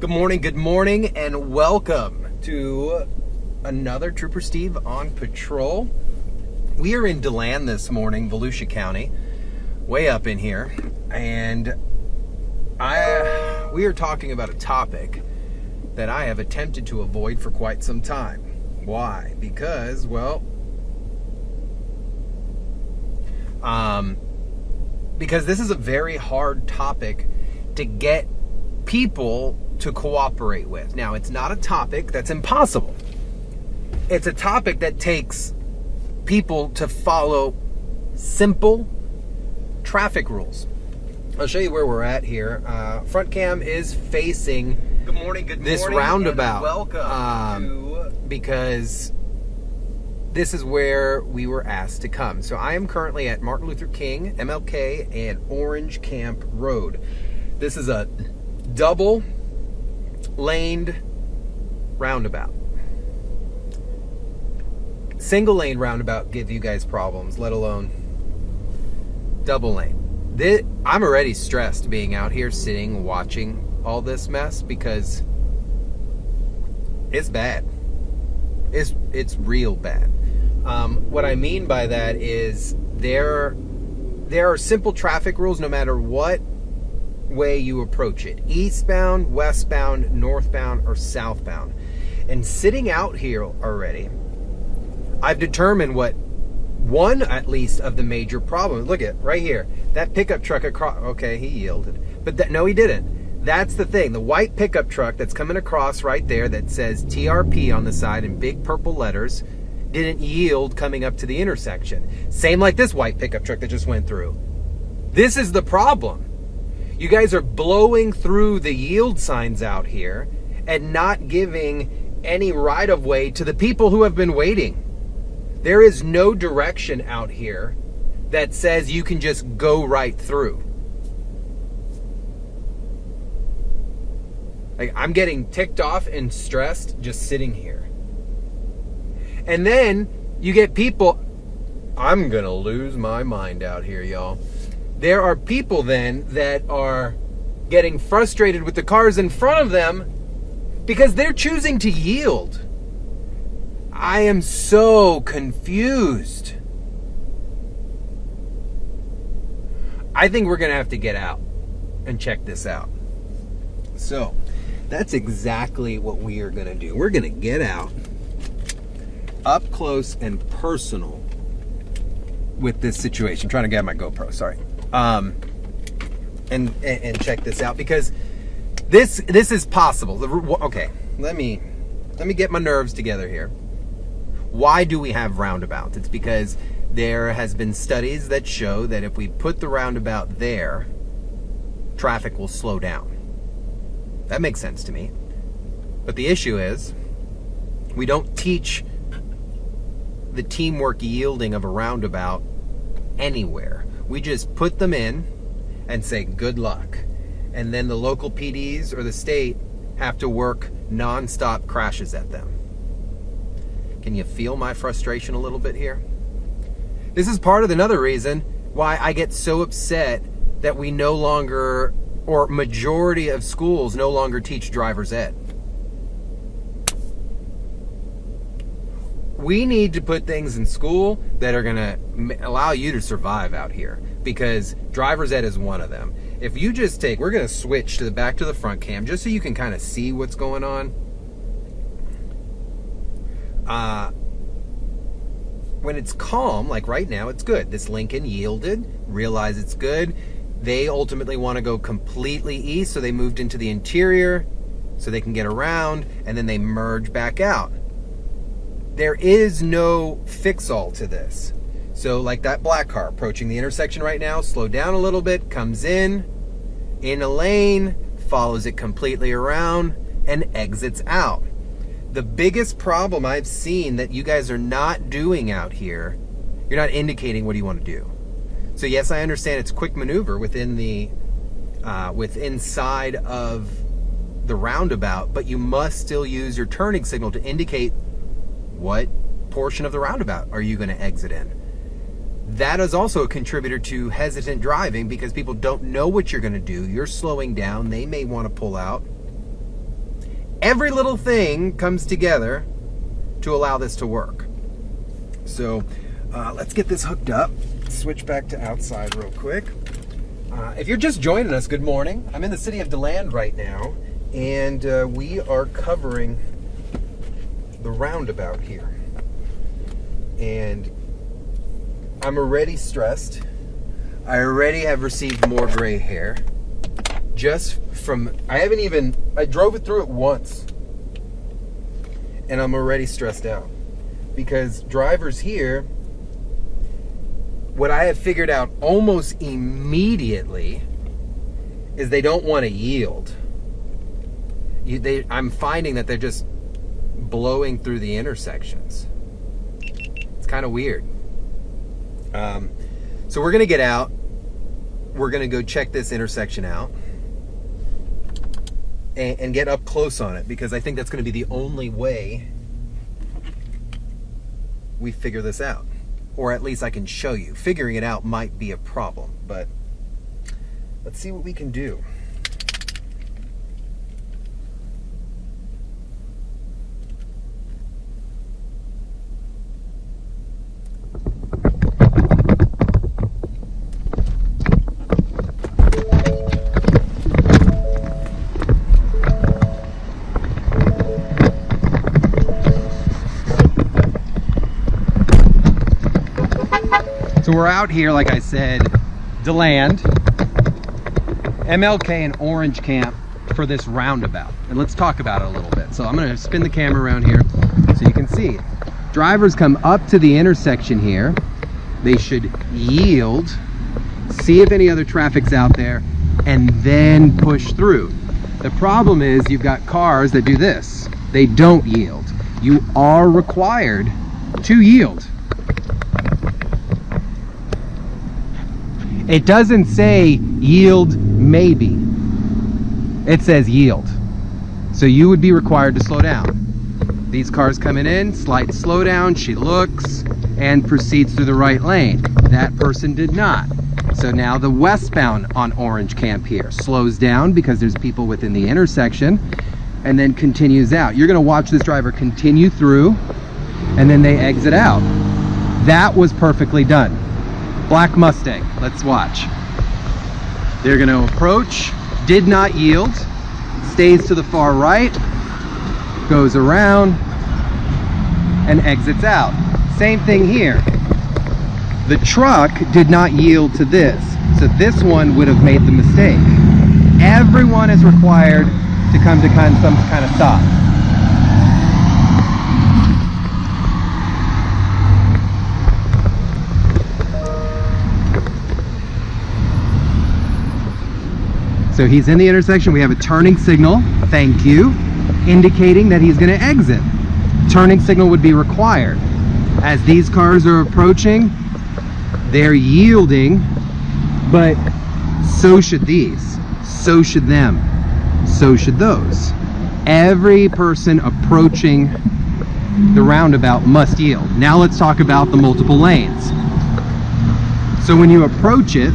Good morning, and welcome to another Trooper Steve on patrol. We are in DeLand this morning, Volusia County, way up in here, and we are talking about a topic that I have attempted to avoid for quite some time. Why? Because, because this is a very hard topic to get people to cooperate with. Now, it's not a topic that's impossible. It's a topic that takes people to follow simple traffic rules. I'll show you where we're at here. Front cam is facing this roundabout. Welcome because this is where we were asked to come. So I am currently at Martin Luther King, MLK, and Orange Camp Road. This is a double laned roundabout. Single lane roundabout give you guys problems, let alone double lane. I'm already stressed being out here sitting watching all this mess because it's bad. It's real bad. What I mean by that is there are simple traffic rules no matter what way you approach it. Eastbound, westbound, northbound, or southbound. And sitting out here already, I've determined what one, at least, of the major problems. Look at right here. That pickup truck across. Okay, he yielded. But no, he didn't. That's the thing. The white pickup truck that's coming across right there that says TRP on the side in big purple letters didn't yield coming up to the intersection. Same like this white pickup truck that just went through. This is the problem. You guys are blowing through the yield signs out here and not giving any right-of-way to the people who have been waiting. There is no direction out here that says you can just go right through. Like, I'm getting ticked off and stressed just sitting here. And then you get people, I'm gonna lose my mind out here, y'all. There are people then that are getting frustrated with the cars in front of them because they're choosing to yield. I am so confused. I think we're going to have to get out and check this out. So, that's exactly what we are going to do. We're going to get out up close and personal with this situation. I'm trying to get my GoPro, sorry. And check this out because this is possible. Okay, let me get my nerves together here. Why do we have roundabouts? It's because there has been studies that show that if we put the roundabout there, traffic will slow down. That makes sense to me. But the issue is we don't teach the teamwork yielding of a roundabout anywhere. We just put them in and say good luck. And then the local PDs or the state have to work non-stop crashes at them. Can you feel my frustration a little bit here? This is part of another reason why I get so upset that we no longer, or majority of schools no longer teach driver's ed. We need to put things in school that are going to allow you to survive out here, because driver's ed is one of them. If you just take, we're going to switch to the back to the front cam just so you can kind of see what's going on. When it's calm, like right now, it's good. This Lincoln yielded, realized it's good. They ultimately want to go completely east, so they moved into the interior so they can get around, and then they merge back out. There is no fix-all to this. So like that black car approaching the intersection right now, slow down a little bit, comes in a lane, follows it completely around, and exits out. The biggest problem I've seen that you guys are not doing out here, you're not indicating what do you want to do. So yes, I understand it's quick maneuver within the inside of the roundabout, but you must still use your turning signal to indicate what portion of the roundabout are you going to exit in. That is also a contributor to hesitant driving because people don't know what you're going to do. You're slowing down. They may want to pull out. every little thing comes together to allow this to work. So let's get this hooked up. Switch back to outside real quick. If you're just joining us, good morning. I'm in the city of DeLand right now, and we are covering the roundabout here. And I'm already stressed. I already have received more gray hair. Just from, I drove it through it once. And I'm already stressed out. Because drivers here, what I have figured out almost immediately is they don't want to yield. I'm finding that they're just blowing through the intersections. It's kind of weird. So we're gonna get out. We're gonna go check this intersection out and get up close on it, because I think that's gonna be the only way we figure this out. Or at least I can show you. Figuring it out might be a problem, but let's see what we can do. So we're out here, like I said, DeLand, MLK and Orange Camp for this roundabout. And let's talk about it a little bit. So I'm gonna spin the camera around here so you can see. Drivers come up to the intersection here. They should yield, see if any other traffic's out there, and then push through. The problem is you've got cars that do this. They don't yield. You are required to yield. It doesn't say yield maybe. It says yield. So you would be required to slow down. These cars coming in, slight slowdown, she looks and proceeds through the right lane. That person did not. So now the westbound on Orange Camp here slows down because there's people within the intersection, and then continues out. You're gonna watch this driver continue through, and then they exit out. That was perfectly done. Black Mustang, let's watch. They're gonna approach, did not yield, stays to the far right, goes around, and exits out. Same thing here. The truck did not yield to this, so this one would have made the mistake. Everyone is required to come to some kind of stop. So he's in the intersection. We have a turning signal, thank you, indicating that he's going to exit. Turning signal would be required. As these cars are approaching, they're yielding, but so should these, so should them, so should those. Every person approaching the roundabout must yield. Now let's talk about the multiple lanes. So when you approach it,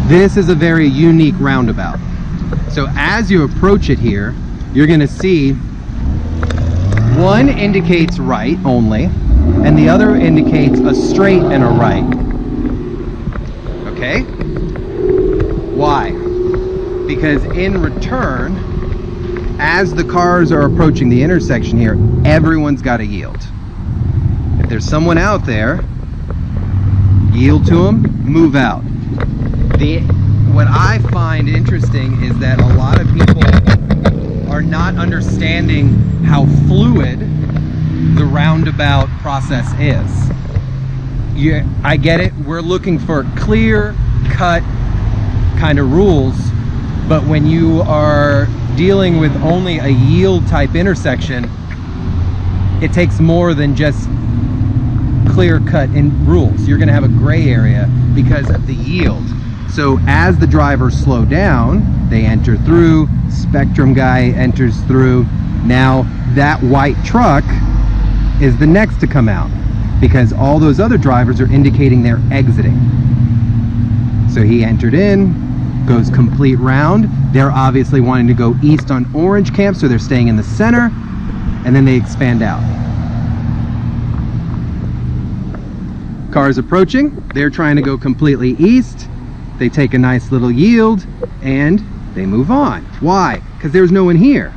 this is a very unique roundabout. So as you approach it here, you're gonna see one indicates right only, and the other indicates a straight and a right. Okay? Why? Because in return, as the cars are approaching the intersection here, everyone's gotta yield. If there's someone out there, yield to them, move out. What I find interesting is that a lot of people are not understanding how fluid the roundabout process is. I get it, we're looking for clear cut kind of rules, but when you are dealing with only a yield type intersection, it takes more than just clear cut in rules. You're gonna have a gray area because of the yield. So as the drivers slow down, they enter through, Spectrum guy enters through. Now that white truck is the next to come out because all those other drivers are indicating they're exiting. So he entered in, goes complete round. They're obviously wanting to go east on Orange Camp, so they're staying in the center, and then they expand out. Cars approaching, they're trying to go completely east. They take a nice little yield, and they move on. Why? Because there's no one here.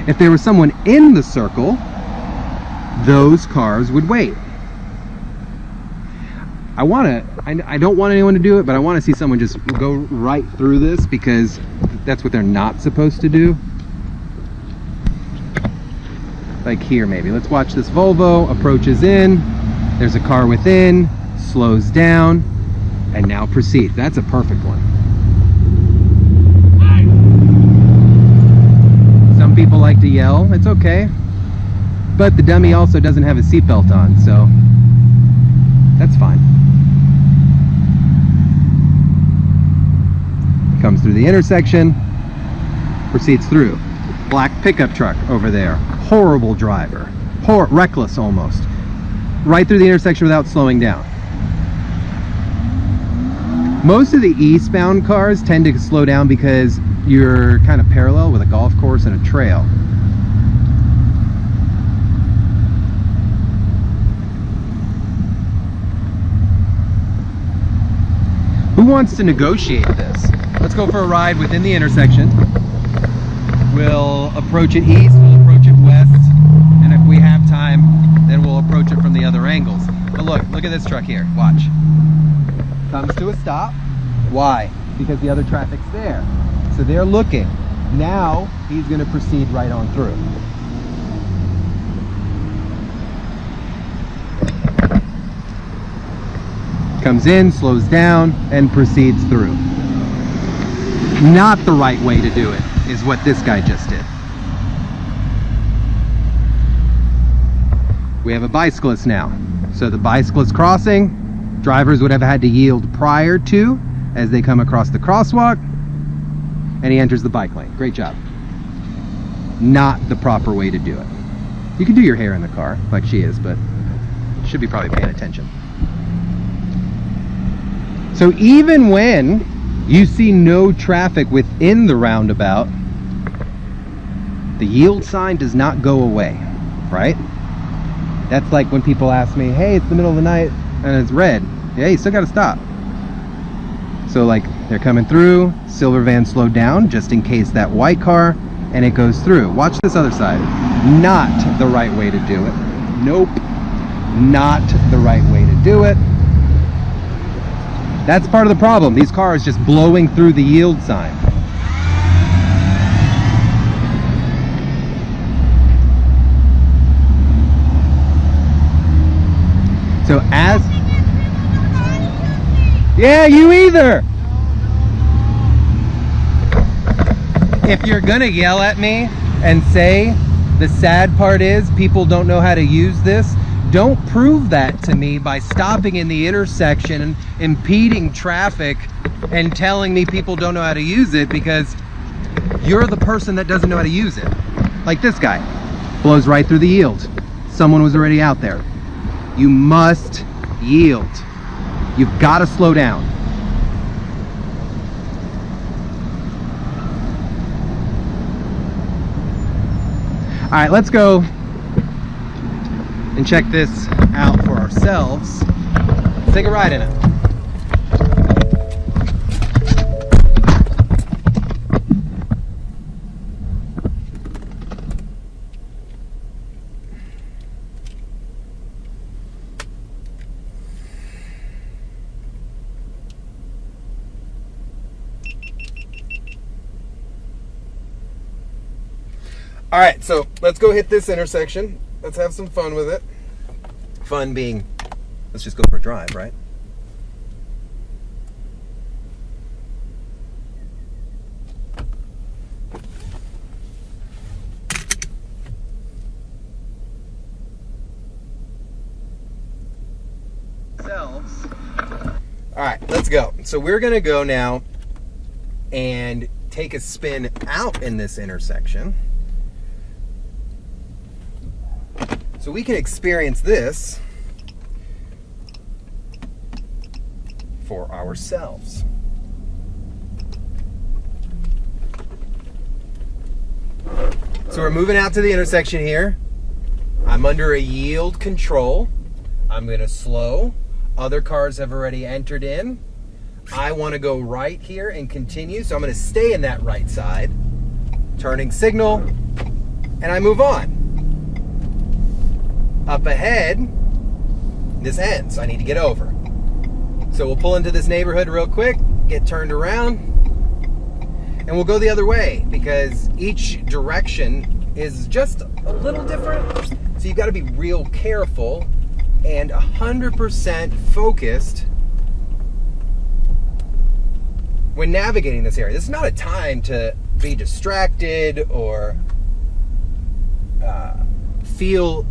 If there was someone in the circle, those cars would wait. I don't want anyone to do it, but I want to see someone just go right through this, because that's what they're not supposed to do. Like here maybe. Let's watch this Volvo, approaches in, there's a car within, slows down, and now proceeds. That's a perfect one. Some people like to yell, it's okay. But the dummy also doesn't have a seatbelt on, so that's fine. Comes through the intersection, proceeds through. Black pickup truck over there. Horrible driver. Reckless almost. Right through the intersection without slowing down. Most of the eastbound cars tend to slow down because you're kind of parallel with a golf course and a trail. Who wants to negotiate this? Let's go for a ride within the intersection. We'll approach it east, we'll approach it west, and if we have time, then we'll approach it from the other angles. But look at this truck here, watch. Comes to a stop. Why? Because the other traffic's there. So they're looking. Now, he's gonna proceed right on through. Comes in, slows down, and proceeds through. Not the right way to do it is what this guy just did. We have a bicyclist now. So the bicyclist crossing, drivers would have had to yield prior to as they come across the crosswalk, and he enters the bike lane. Great job. Not the proper way to do it. You can do your hair in the car like she is, but should be probably paying attention. So even when you see no traffic within the roundabout, the yield sign does not go away, right? That's like when people ask me, hey, it's the middle of the night and it's red. Yeah, you still gotta stop. So like they're coming through, silver van slowed down just in case that white car, and it goes through. Watch this other side. Not the right way to do it. Nope, not the right way to do it. That's part of the problem. These cars just blowing through the yield sign. So as... Yeah, you either! If you're gonna yell at me and say the sad part is people don't know how to use this, don't prove that to me by stopping in the intersection and impeding traffic and telling me people don't know how to use it, because you're the person that doesn't know how to use it. Like this guy, blows right through the yield. Someone was already out there. You must yield. You've got to slow down. All right, let's go and check this out for ourselves. Let's take a ride in it. All right, so let's go hit this intersection. Let's have some fun with it. Fun being, let's just go for a drive, right? All right, let's go. So we're gonna go now and take a spin out in this intersection, so we can experience this for ourselves. So we're moving out to the intersection here. I'm under a yield control. I'm going to slow. Other cars have already entered in. I want to go right here and continue, so I'm going to stay in that right side. Turning signal, and I move on. Up ahead, this ends. I need to get over. So we'll pull into this neighborhood real quick, get turned around, and we'll go the other way because each direction is just a little different. So you've got to be real careful and 100% focused when navigating this area. This is not a time to be distracted or feel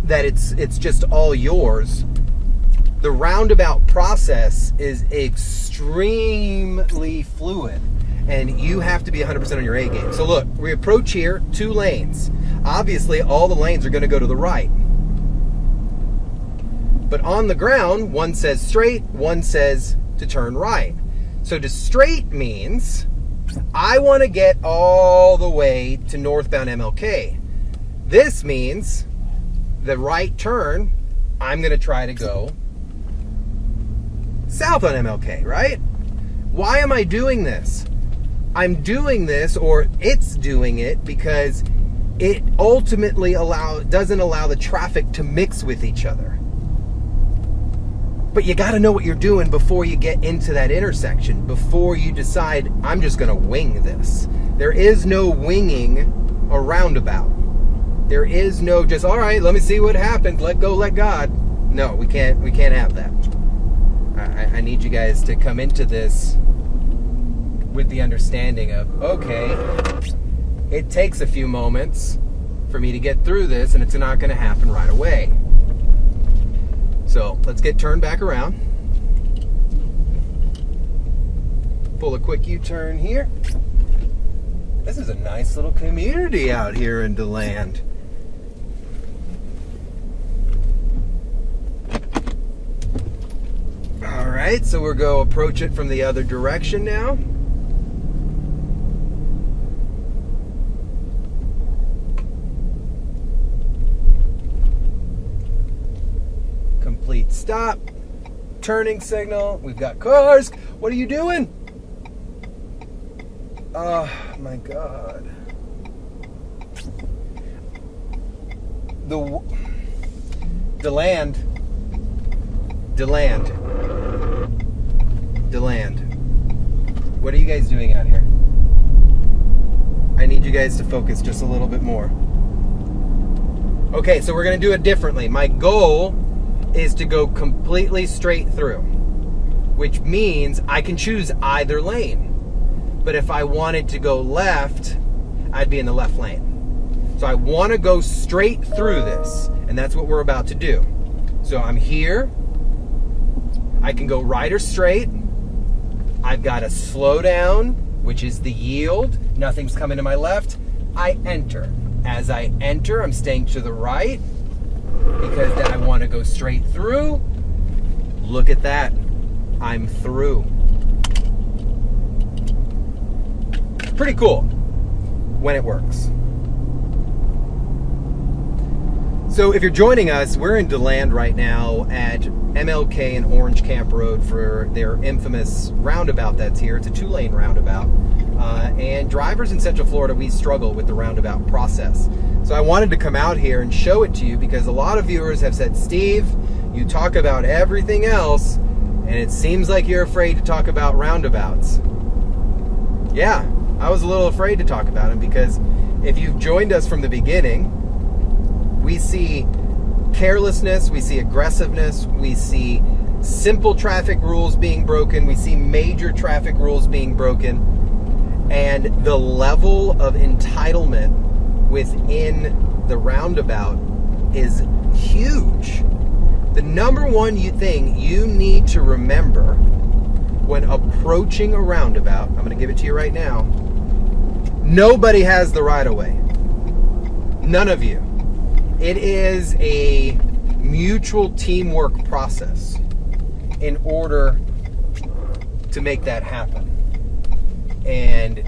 that it's just all yours. The roundabout process is extremely fluid, and you have to be 100% on your A game. So look, we approach here, 2 lanes. Obviously, all the lanes are going to go to the right. But on the ground, one says straight, one says to turn right. So to straight means I want to get all the way to northbound MLK. This means the right turn, I'm going to try to go south on MLK, right? Why am I doing this? I'm doing this, or it's doing it, because it ultimately doesn't allow the traffic to mix with each other. But you got to know what you're doing before you get into that intersection, before you decide, I'm just going to wing this. There is no winging a roundabout. There is no just, all right, let me see what happens, let go, let God. No, we can't have that. I need you guys to come into this with the understanding of, okay, it takes a few moments for me to get through this, and it's not going to happen right away. So let's get turned back around. Pull a quick U-turn here. This is a nice little community out here in DeLand. All right, so we'll go approach it from the other direction now. Complete stop. Turning signal. We've got cars. What are you doing? Oh my God. DeLand. What are you guys doing out here? I need you guys to focus just a little bit more. Okay, so we're going to do it differently. My goal is to go completely straight through, which means I can choose either lane. But if I wanted to go left, I'd be in the left lane. So I want to go straight through this, and that's what we're about to do. So I'm here. I can go right or straight. I've got to slow down, which is the yield. Nothing's coming to my left. I enter. As I enter, I'm staying to the right because then I want to go straight through. Look at that. I'm through. Pretty cool when it works. So if you're joining us, we're in DeLand right now at MLK and Orange Camp Road for their infamous roundabout that's here. It's a 2-lane roundabout. And drivers in Central Florida, we struggle with the roundabout process. So I wanted to come out here and show it to you because a lot of viewers have said, Steve, you talk about everything else, and it seems like you're afraid to talk about roundabouts. Yeah, I was a little afraid to talk about them because if you've joined us from the beginning, we see carelessness, we see aggressiveness, we see simple traffic rules being broken, we see major traffic rules being broken, and the level of entitlement within the roundabout is huge. The number one thing you need to remember when approaching a roundabout, I'm going to give it to you right now, nobody has the right of way. None of you. It is a mutual teamwork process in order to make that happen. And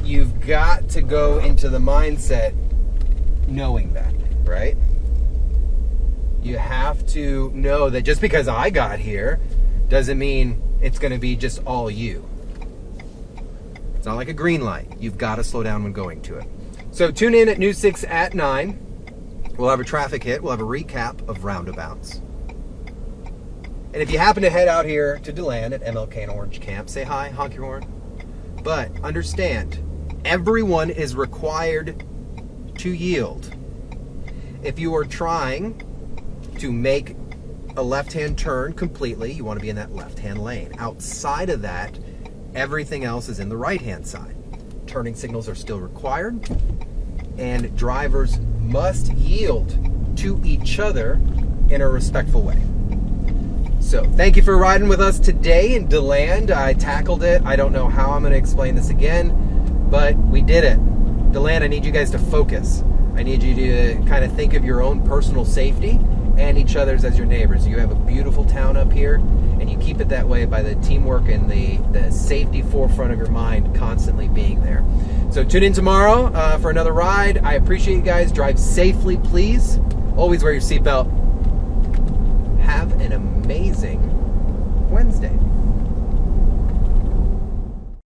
you've got to go into the mindset knowing that, right? You have to know that just because I got here doesn't mean it's going to be just all you. It's not like a green light. You've got to slow down when going to it. So tune in at News 6 at 9. We'll have a traffic hit. We'll have a recap of roundabouts. And if you happen to head out here to DeLand at MLK and Orange Camp, say hi, honk your horn. But understand, everyone is required to yield. If you are trying to make a left-hand turn completely, you want to be in that left-hand lane. Outside of that, everything else is in the right-hand side. Turning signals are still required, and drivers must yield to each other in a respectful way. So thank you for riding with us today in DeLand. I tackled it. I don't know how I'm going to explain this again, but we did it. DeLand, I need you guys to focus. I need you to kind of think of your own personal safety and each other's as your neighbors. You have a beautiful town up here, and you keep it that way by the teamwork and the safety forefront of your mind constantly being there. So tune in tomorrow for another ride. I appreciate you guys. Drive safely, please. Always wear your seatbelt. Have an amazing Wednesday.